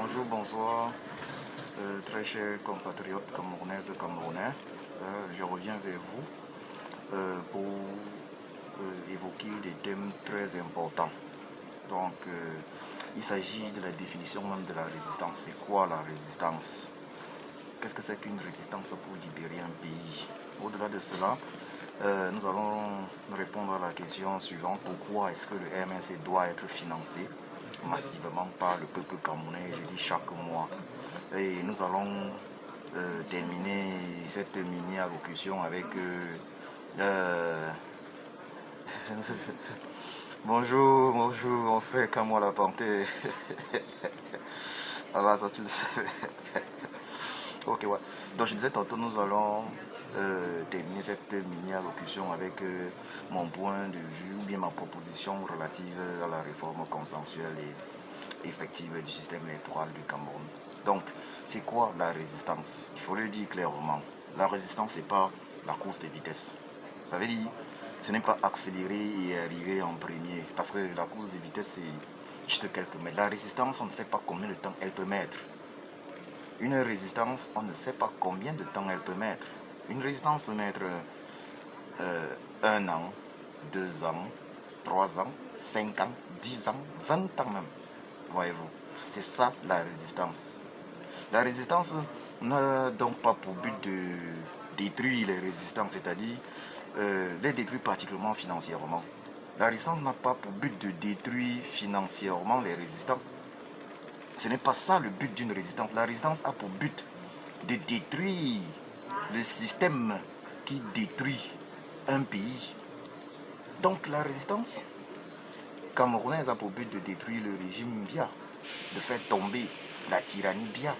Bonjour, bonsoir, très chers compatriotes camerounaises et camerounais. Je reviens vers vous pour évoquer des thèmes très importants. Donc, il s'agit de la définition même de la résistance. C'est quoi la résistance? Qu'est-ce que c'est qu'une résistance pour libérer un pays? Au-delà de cela, nous allons répondre à la question suivante. Pourquoi est-ce que le MNC doit être financé massivement par le peuple camerounais, je dis chaque mois? Et nous allons terminer cette mini-allocution avec... bonjour, mon frère Kamoa la panthère. Ah ça tu le sais. Ok, ouais. Donc je disais tantôt, nous allons terminer cette mini-allocution avec mon point de vue ou bien ma proposition relative à la réforme consensuelle et effective du système électoral du Cameroun. Donc, c'est quoi la résistance? Il faut le dire clairement. La résistance, c'est pas la course de vitesse. Ça veut dire, ce n'est pas accélérer et arriver en premier. Parce que la course de vitesse, c'est juste quelques mètres. La résistance, on ne sait pas combien de temps elle peut mettre. Une résistance, on ne sait pas combien de temps elle peut mettre. Une résistance peut mettre 1 an, 2 ans, 3 ans, 5 ans, 10 ans, 20 ans même. Voyez-vous, c'est ça la résistance. La résistance n'a donc pas pour but de détruire les résistants, c'est-à-dire les détruire particulièrement financièrement. La résistance n'a pas pour but de détruire financièrement les résistants. Ce n'est pas ça le but d'une résistance. La résistance a pour but de détruire le système qui détruit un pays. Donc la résistance camerounaise a pour but de détruire le régime Biya, de faire tomber la tyrannie Biya.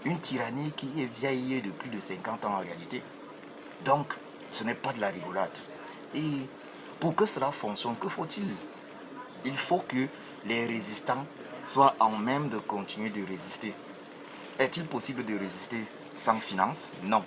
Une tyrannie qui est vieille de plus de 50 ans en réalité. Donc, ce n'est pas de la rigolade. Et pour que cela fonctionne, que faut-il? Il faut que les résistants soient en même de continuer de résister. Est-il possible de résister sans finance? Non.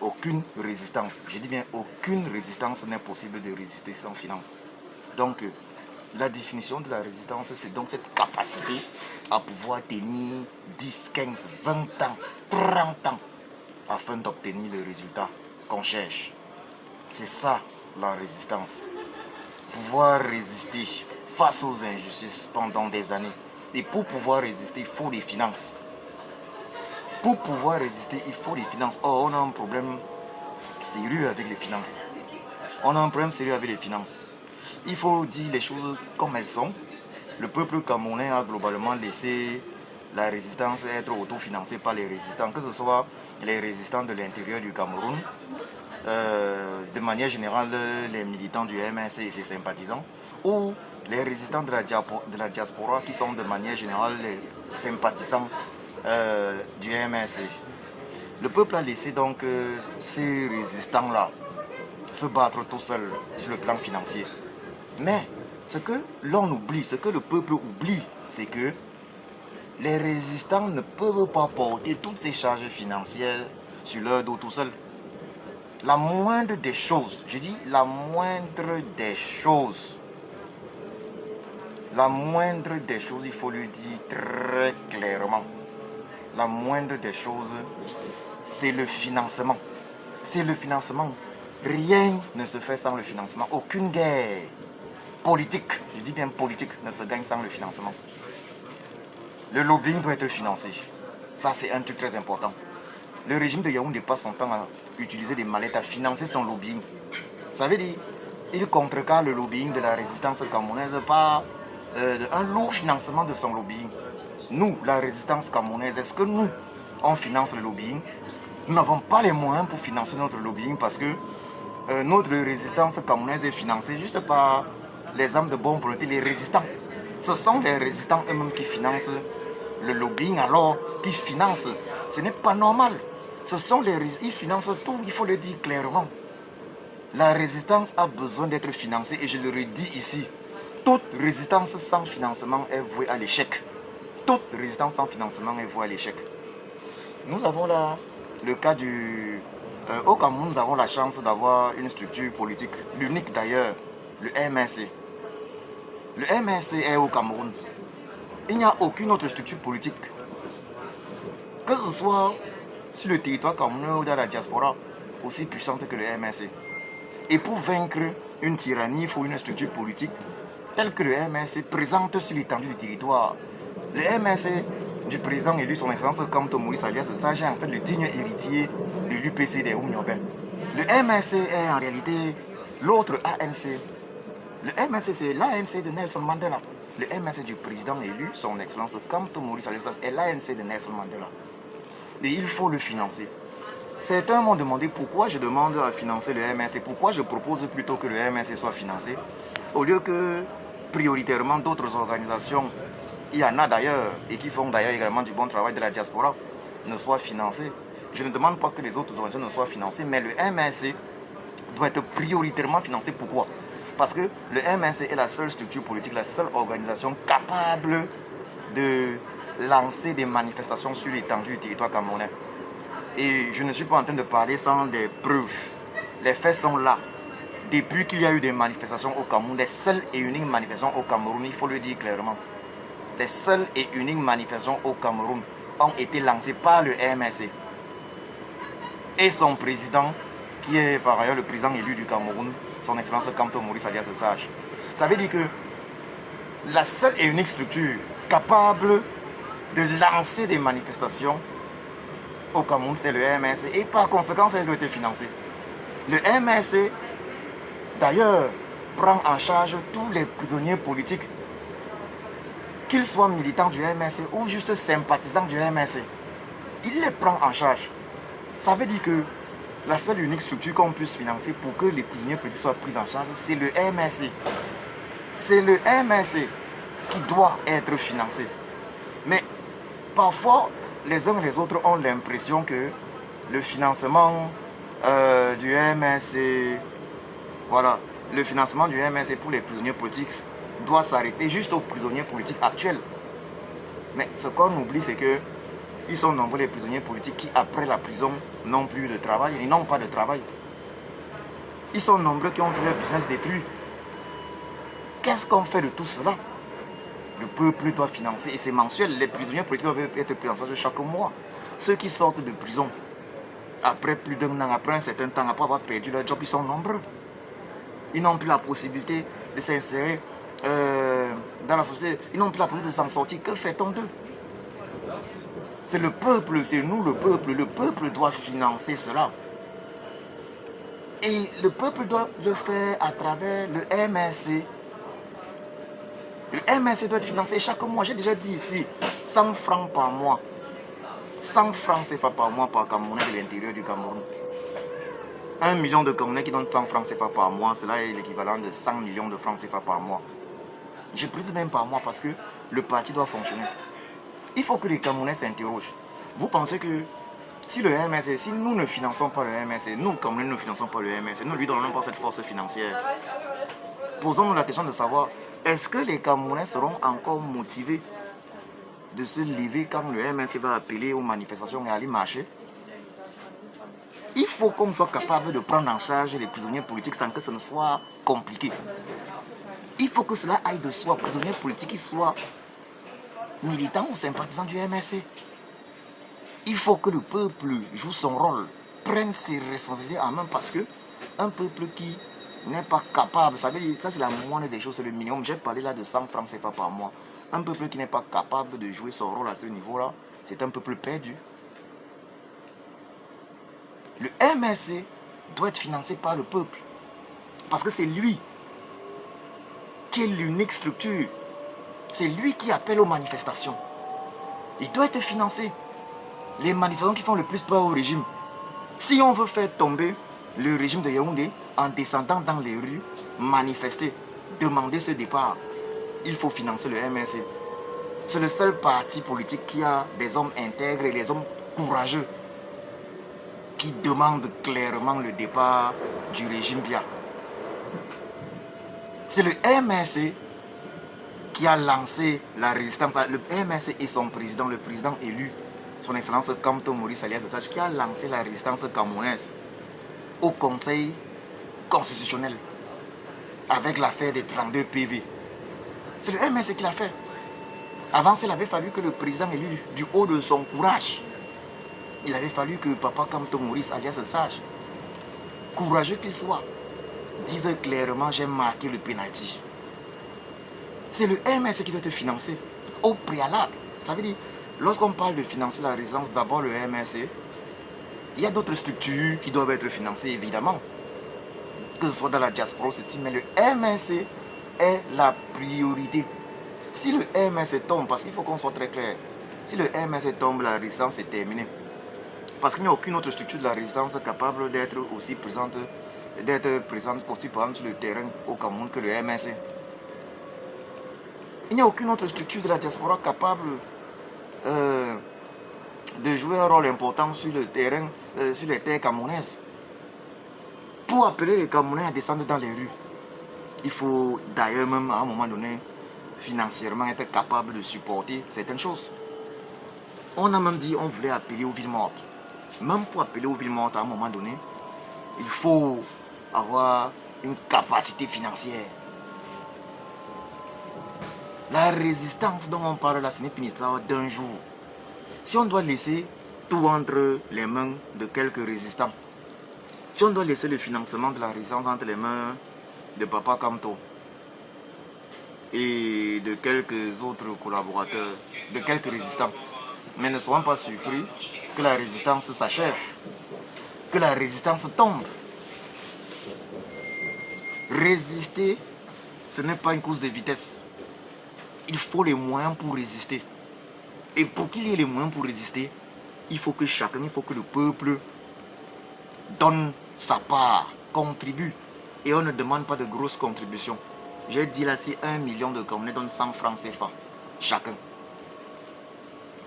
Aucune résistance, je dis bien aucune résistance n'est possible de résister sans finance. Donc, la définition de la résistance, c'est donc cette capacité à pouvoir tenir 10, 15, 20 ans, 30 ans afin d'obtenir le résultat qu'on cherche. C'est ça la résistance. Pouvoir résister face aux injustices pendant des années. Et pour pouvoir résister, il faut les finances. Pour pouvoir résister, il faut les finances. Or, on a un problème sérieux avec les finances. On a un problème sérieux avec les finances. Il faut dire les choses comme elles sont. Le peuple camerounais a globalement laissé la résistance être autofinancée par les résistants, que ce soit les résistants de l'intérieur du Cameroun, de manière générale les militants du MNC et ses sympathisants, ou les résistants de la diaspora qui sont de manière générale les sympathisants du MNC. Le peuple a laissé donc ces résistants-là se battre tout seuls sur le plan financier. Mais ce que l'on oublie, ce que le peuple oublie, c'est que les résistants ne peuvent pas porter toutes ces charges financières sur leur dos tout seuls. La moindre des choses, je dis la moindre des choses, il faut le dire très clairement, la moindre des choses, c'est le financement. C'est le financement. Rien ne se fait sans le financement. Aucune guerre politique, je dis bien politique, ne se gagne sans le financement. Le lobbying doit être financé. Ça, c'est un truc très important. Le régime de Yaoundé passe son temps à utiliser des mallettes à financer son lobbying. Ça veut dire il contrecarre le lobbying de la résistance camerounaise par un lourd financement de son lobbying. Nous, la résistance camerounaise, est-ce que nous, on finance le lobbying? Nous n'avons pas les moyens pour financer notre lobbying parce que notre résistance camerounaise est financée juste par les âmes de bonne volonté, les résistants. Ce sont les résistants eux-mêmes qui financent le lobbying, alors qui financent. Ce n'est pas normal. Ce sont les résistants, ils financent tout, il faut le dire clairement. La résistance a besoin d'être financée et je le redis ici. Toute résistance sans financement est vouée à l'échec. Toute résistance sans financement est vouée à l'échec. Nous avons là le cas du... au Cameroun, nous avons la chance d'avoir une structure politique, l'unique d'ailleurs, le MNC. Le MNC est au Cameroun. Il n'y a aucune autre structure politique, que ce soit sur le territoire camerounais ou dans la diaspora, aussi puissante que le MNC. Et pour vaincre une tyrannie, il faut une structure politique telle que le MNC présente sur l'étendue du territoire. Le MNC du président élu, son excellence Kamto Maurice alias Sage, est en fait le digne héritier de l'UPC des Oumniobel. Le MNC est en réalité l'autre ANC. Le MNC, c'est l'ANC de Nelson Mandela. Le MNC du président élu, son excellence Kamto Maurice alias est l'ANC de Nelson Mandela. Et il faut le financer. Certains m'ont demandé pourquoi je demande à financer le MNC, pourquoi je propose plutôt que le MNC soit financé, au lieu que prioritairement d'autres organisations, il y en a d'ailleurs, et qui font d'ailleurs également du bon travail de la diaspora, ne soient financées. Je ne demande pas que les autres organisations ne soient financées, mais le MNC doit être prioritairement financé. Pourquoi? Parce que le MNC est la seule structure politique, la seule organisation capable de lancer des manifestations sur l'étendue du territoire camerounais. Et je ne suis pas en train de parler sans des preuves. Les faits sont là. Depuis qu'il y a eu des manifestations au Cameroun, les seules et uniques manifestations au Cameroun, il faut le dire clairement, les seules et uniques manifestations au Cameroun ont été lancées par le MNC. Et son président, qui est par ailleurs le président élu du Cameroun, son excellence Kamto Maurice alias Sage. Ça veut dire que la seule et unique structure capable de lancer des manifestations au Cameroun, c'est le MNC. Et par conséquent, elle doit être financée. Le MNC, d'ailleurs, prend en charge tous les prisonniers politiques, qu'ils soient militants du MNC ou juste sympathisants du MNC. Il les prend en charge. Ça veut dire que la seule et unique structure qu'on puisse financer pour que les prisonniers politiques soient pris en charge, c'est le MNC. C'est le MNC qui doit être financé. Mais parfois, les uns et les autres ont l'impression que le financement du MNC, voilà, le financement du MNC pour les prisonniers politiques doit s'arrêter juste aux prisonniers politiques actuels. Mais ce qu'on oublie, c'est que ils sont nombreux les prisonniers politiques qui, après la prison, n'ont plus de travail, ils n'ont pas de travail. Ils sont nombreux qui ont vu leur business détruit. Qu'est-ce qu'on fait de tout cela? Le peuple doit financer, et c'est mensuel. Les prisonniers politiques doivent être pris en charge chaque mois. Ceux qui sortent de prison, après plus d'un an, après un certain temps, après avoir perdu leur job, ils sont nombreux. Ils n'ont plus la possibilité de s'insérer dans la société. Ils n'ont plus la possibilité de s'en sortir. Que fait-on d'eux? C'est le peuple, c'est nous le peuple. Le peuple doit financer cela. Et le peuple doit le faire à travers le MNC. Le MNC doit être financé chaque mois. J'ai déjà dit ici, 100 francs par mois. 100 francs CFA par mois par Camerounais de l'intérieur du Cameroun. 1 million de Camerounais qui donnent 100 francs CFA par mois, cela est l'équivalent de 100 millions de francs CFA par mois. Je précise même par mois parce que le parti doit fonctionner. Il faut que les Camerounais s'interrogent. Vous pensez que si le MNC, si nous ne finançons pas le MNC, nous Camerounais ne finançons pas le MNC, nous ne lui donnons pas cette force financière, posons-nous la question de savoir, est-ce que les Camerounais seront encore motivés de se lever quand le MNC va appeler aux manifestations et aller marcher? Il faut qu'on soit capable de prendre en charge les prisonniers politiques sans que ce ne soit compliqué. Il faut que cela aille de soi, prisonniers politiques qui soient militants ou sympathisants du MNC. Il faut que le peuple joue son rôle, prenne ses responsabilités en main parce que un peuple qui n'est pas capable, ça veut dire, ça c'est la moindre des choses, c'est le minimum. J'ai parlé là de 100 francs CFA par mois. Un peuple qui n'est pas capable de jouer son rôle à ce niveau-là, c'est un peuple perdu. Le MNC doit être financé par le peuple. Parce que c'est lui qui est l'unique structure. C'est lui qui appelle aux manifestations. Il doit être financé. Les manifestants qui font le plus peur au régime. Si on veut faire tomber le régime de Yaoundé en descendant dans les rues, manifester, demander ce départ, il faut financer le MNC. C'est le seul parti politique qui a des hommes intègres et des hommes courageux qui demandent clairement le départ du régime Biya. C'est le MNC qui a lancé la résistance. Le MNC et son président, le président élu, son excellence Kamto Maurice alias Sage, qui a lancé la résistance camerounaise au Conseil constitutionnel avec l'affaire des 32 PV. C'est le MNC qui l'a fait. Avant, il avait fallu que le président élu, du haut de son courage, il avait fallu que Papa Kamto Maurice, alias Sage, courageux qu'il soit, dise clairement: j'ai marqué le pénalty. C'est le MSC qui doit te financer au préalable. Ça veut dire, lorsqu'on parle de financer la résidence, d'abord le MSC, il y a d'autres structures qui doivent être financées, évidemment. Que ce soit dans la diaspora, ceci, mais le MSC est la priorité. Si le MSC tombe, parce qu'il faut qu'on soit très clair, si le MSC tombe, la résidence est terminée. Parce qu'il n'y a aucune autre structure de la résidence capable d'être aussi présente aussi par exemple sur le terrain au Cameroun que le MSC. Il n'y a aucune autre structure de la diaspora capable de jouer un rôle important sur le terrain, sur les terres camerounaises. Pour appeler les Camerounais à descendre dans les rues, il faut d'ailleurs même à un moment donné, financièrement être capable de supporter certaines choses. On a même dit on voulait appeler aux villes mortes. Même pour appeler aux villes mortes à un moment donné, il faut avoir une capacité financière. La résistance dont on parle là, ce n'est pas une histoire d'un jour. Si on doit laisser tout entre les mains de quelques résistants, si on doit laisser le financement de la résistance entre les mains de Papa Kamto et de quelques autres collaborateurs, de quelques résistants, mais ne soyons pas surpris que la résistance s'achève, que la résistance tombe. Résister, ce n'est pas une course de vitesse. Il faut les moyens pour résister. Et pour qu'il y ait les moyens pour résister, il faut que chacun, il faut que le peuple donne sa part, contribue. Et on ne demande pas de grosses contributions. J'ai dit là, si 1 million de Camerounais donne 100 francs CFA, chacun.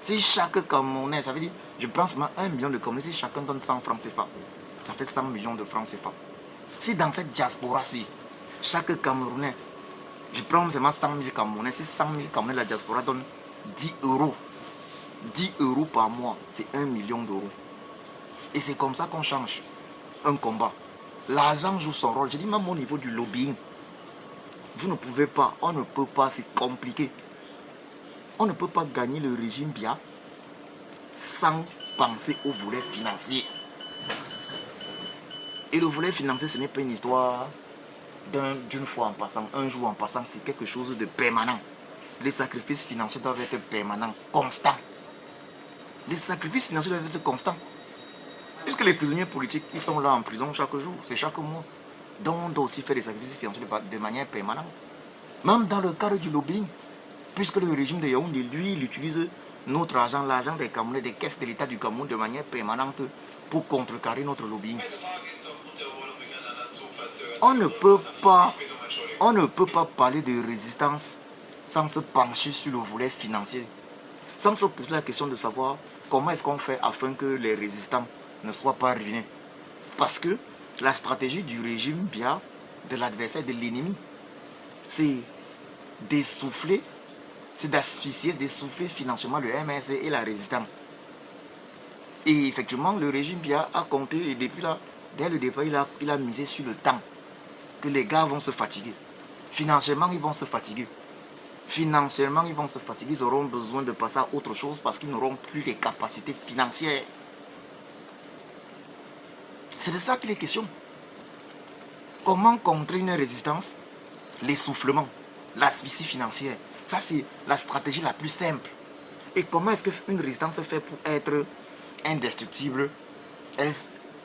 Si chaque Camerounais, ça veut dire, je pense même 1 million de Camerounais, si chacun donne 100 francs CFA, ça fait 100 millions de francs CFA. Si dans cette diaspora-ci, chaque Camerounais, je prends seulement 100 000 Camerounais, si 100 000 Camerounais de la diaspora donnent 10 euros, 10 euros par mois, c'est 1 million d'euros. Et c'est comme ça qu'on change un combat. L'argent joue son rôle. Je dis même au niveau du lobbying. Vous ne pouvez pas, on ne peut pas, c'est compliqué. On ne peut pas gagner le régime Biya sans penser au volet financier. Et le volet financier, ce n'est pas une histoire d'une fois en passant, un jour en passant, c'est quelque chose de permanent. Les sacrifices financiers doivent être permanents, constants. Les sacrifices financiers doivent être constants. Puisque les prisonniers politiques, ils sont là en prison chaque jour, c'est chaque mois. Donc on doit aussi faire des sacrifices financiers de manière permanente. Même dans le cadre du lobbying, puisque le régime de Yaoundé, lui, il utilise notre argent, l'argent des Camerounais, des caisses de l'État du Cameroun de manière permanente pour contrecarrer notre lobbying. On ne peut pas parler de résistance sans se pencher sur le volet financier, sans se poser la question de savoir comment est-ce qu'on fait afin que les résistants ne soient pas ruinés. Parce que la stratégie du régime Biya, de l'adversaire, de l'ennemi, c'est d'essouffler, c'est d'asphyxier, d'essouffler financièrement le MSC et la résistance. Et effectivement, le régime Biya a compté, et depuis là, dès le départ, il a misé sur le temps, que les gars vont se fatiguer. Financièrement, ils vont se fatiguer. Financièrement, ils vont se fatiguer, ils auront besoin de passer à autre chose parce qu'ils n'auront plus les capacités financières. C'est de ça qu'il est question. Comment contrer une résistance? L'essoufflement, l'asphyxie financière. Ça, c'est la stratégie la plus simple. Et comment est-ce qu'une résistance se fait pour être indestructible?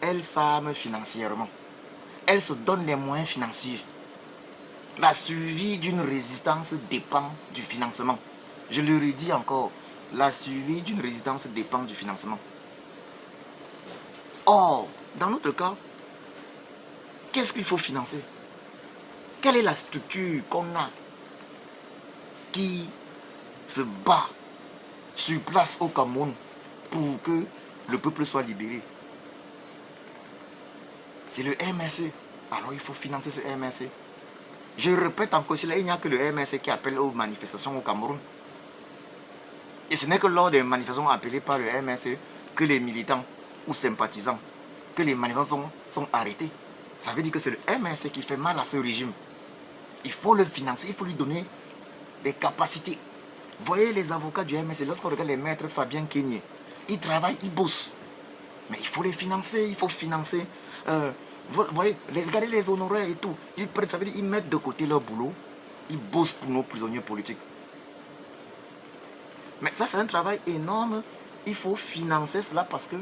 Elle s'arme financièrement. Elle se donne les moyens financiers. La survie d'une résistance dépend du financement. Je le redis encore, la survie d'une résistance dépend du financement. Or, dans notre cas, qu'est-ce qu'il faut financer? Quelle est la structure qu'on a qui se bat sur place au Cameroun pour que le peuple soit libéré? C'est le MSC. Alors il faut financer ce MSC. Je répète encore, il n'y a que le MSC qui appelle aux manifestations au Cameroun. Et ce n'est que lors des manifestations appelées par le MSC que les militants ou sympathisants, que les manifestants sont arrêtés. Ça veut dire que c'est le MSC qui fait mal à ce régime. Il faut le financer, il faut lui donner des capacités. Voyez les avocats du MSC, lorsqu'on regarde les maîtres Fabien Kenyé, ils travaillent, ils bossent. Mais il faut les financer, il faut financer. Vous voyez, regardez les honoraires et tout. Ils prennent, ça veut dire, ils mettent de côté leur boulot, ils bossent pour nos prisonniers politiques. Mais ça, c'est un travail énorme. Il faut financer cela parce que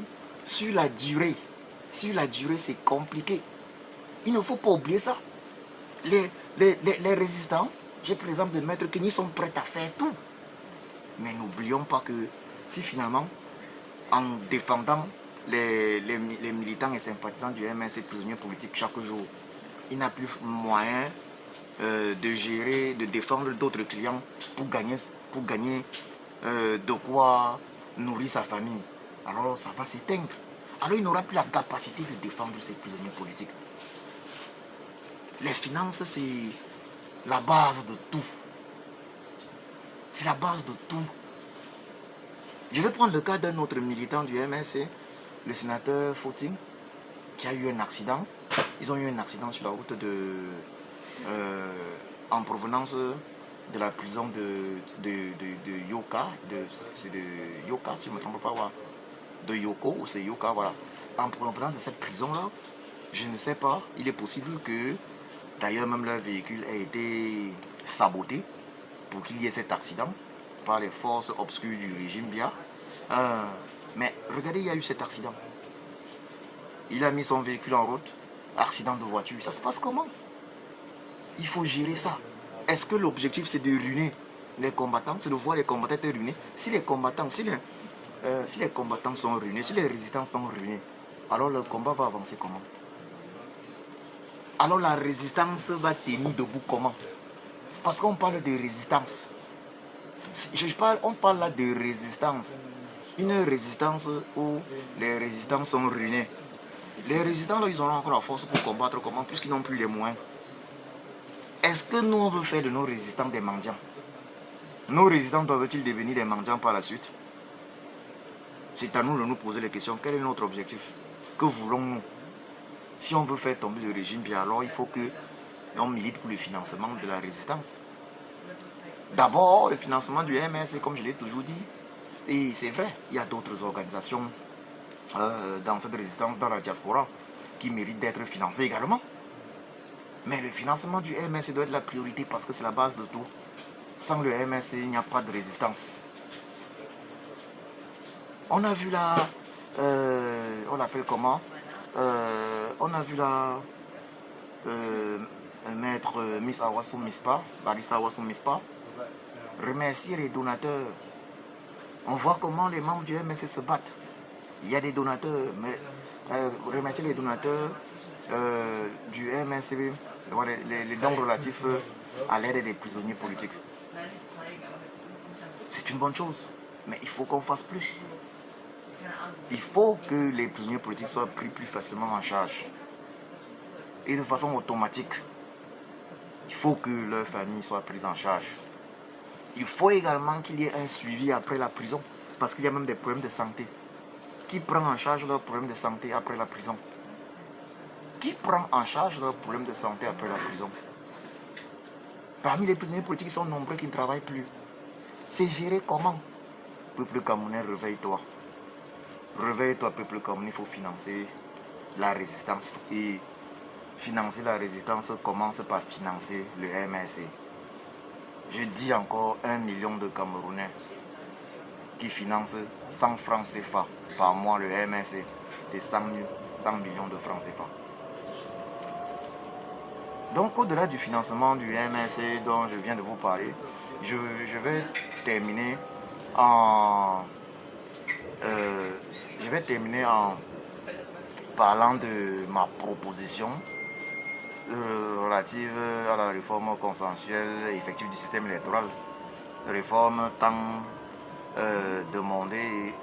sur la durée, c'est compliqué. Il ne faut pas oublier ça. Les résistants, j'ai par exemple des maîtres qui sont prêts à faire tout. Mais n'oublions pas que si finalement, en défendant les militants et sympathisants du MNC prisonniers politiques chaque jour, il n'a plus moyen de gérer, de défendre d'autres clients pour gagner de quoi nourrir sa famille. Alors ça va s'éteindre. Alors il n'aura plus la capacité de défendre ses prisonniers politiques. Les finances, c'est la base de tout. C'est la base de tout. Je vais prendre le cas d'un autre militant du MSC, le sénateur Fauting, qui a eu un accident. Ils ont eu un accident sur la route en provenance de la prison de Yoka. C'est de Yoka, si je ne me trompe pas. Voilà. De Yoko, ou c'est Yoka, voilà. En provenance de cette prison-là, je ne sais pas, il est possible que, d'ailleurs, même leur véhicule ait été saboté pour qu'il y ait cet accident par les forces obscures du régime Bia. Mais regardez, il y a eu cet accident. Il a mis son véhicule en route, accident de voiture. Ça se passe comment? Il faut gérer ça. Est-ce que l'objectif c'est de ruiner les combattants? C'est de voir les combattants être ruinés? Si les combattants sont ruinés, si les résistants sont ruinés, alors le combat va avancer comment? Alors la résistance va tenir debout comment? Parce qu'on parle de résistance. On parle là de résistance. Une résistance où les résistants sont ruinés. Les résistants, là, ils auront encore la force pour combattre comment? Puisqu'ils n'ont plus les moyens. Est-ce que nous, on veut faire de nos résistants des mendiants? Nos résistants doivent-ils devenir des mendiants par la suite? C'est à nous de nous poser les questions. Quel est notre objectif? Que voulons-nous? Si on veut faire tomber le régime, bien alors il faut que on milite pour le financement de la résistance. D'abord, le financement du MS, comme je l'ai toujours dit. Et c'est vrai, il y a d'autres organisations dans cette résistance, dans la diaspora, qui méritent d'être financées également. Mais le financement du MS doit être la priorité parce que c'est la base de tout. Sans le MS, il n'y a pas de résistance. On a vu là, on l'appelle comment? On a vu là, maître Miss Awassou Mispa, Barista Awassou Mispa, remercier les donateurs. On voit comment les membres du MSC se battent. Il y a des donateurs, mais remercier les donateurs du MSC, les dons relatifs à l'aide des prisonniers politiques. C'est une bonne chose, mais il faut qu'on fasse plus. Il faut que les prisonniers politiques soient pris plus facilement en charge. Et de façon automatique. Il faut que leurs familles soient prises en charge. Il faut également qu'il y ait un suivi après la prison. Parce qu'il y a même des problèmes de santé. Qui prend en charge leurs problèmes de santé après la prison? Qui prend en charge leurs problèmes de santé après la prison? Parmi les prisonniers politiques, ils sont nombreux qui ne travaillent plus. C'est géré comment? Peuple camerounais, réveille-toi. Réveille-toi, peuple camerounais, il faut financer la résistance. Et financer la résistance commence par financer le MSC. Je dis encore 1 million de Camerounais qui financent 100 francs CFA par mois le MSC. C'est 100 millions de francs CFA. Donc au-delà du financement du MSC dont je viens de vous parler, je vais terminer en parlant de ma proposition relative à la réforme consensuelle et effective du système électoral. Réforme tant demandée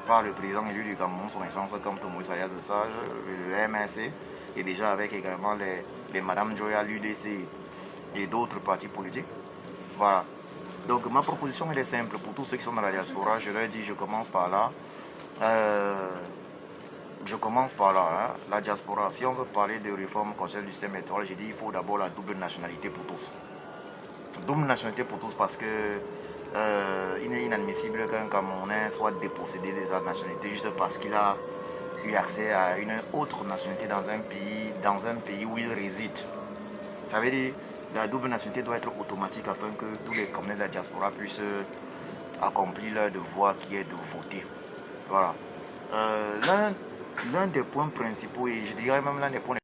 par le président élu du Cameroun, son excellence comme Moïse Ayaz de Sage, le MSC, et déjà avec également les Madame Joya, l'UDC et d'autres partis politiques. Voilà. Donc ma proposition elle est simple pour tous ceux qui sont dans la diaspora. Je leur dis, je commence par là. La diaspora. Si on veut parler de réforme constitutionnelle du système électoral, j'ai dit il faut d'abord la double nationalité pour tous. Double nationalité pour tous parce que il est inadmissible qu'un Camerounais soit dépossédé de sa nationalité juste parce qu'il a eu accès à une autre nationalité dans un pays où il réside. Ça veut dire que la double nationalité doit être automatique afin que tous les Camerounais de la diaspora puissent accomplir leur devoir qui est de voter. Voilà. L'un des points principaux, et je dirais même l'un des points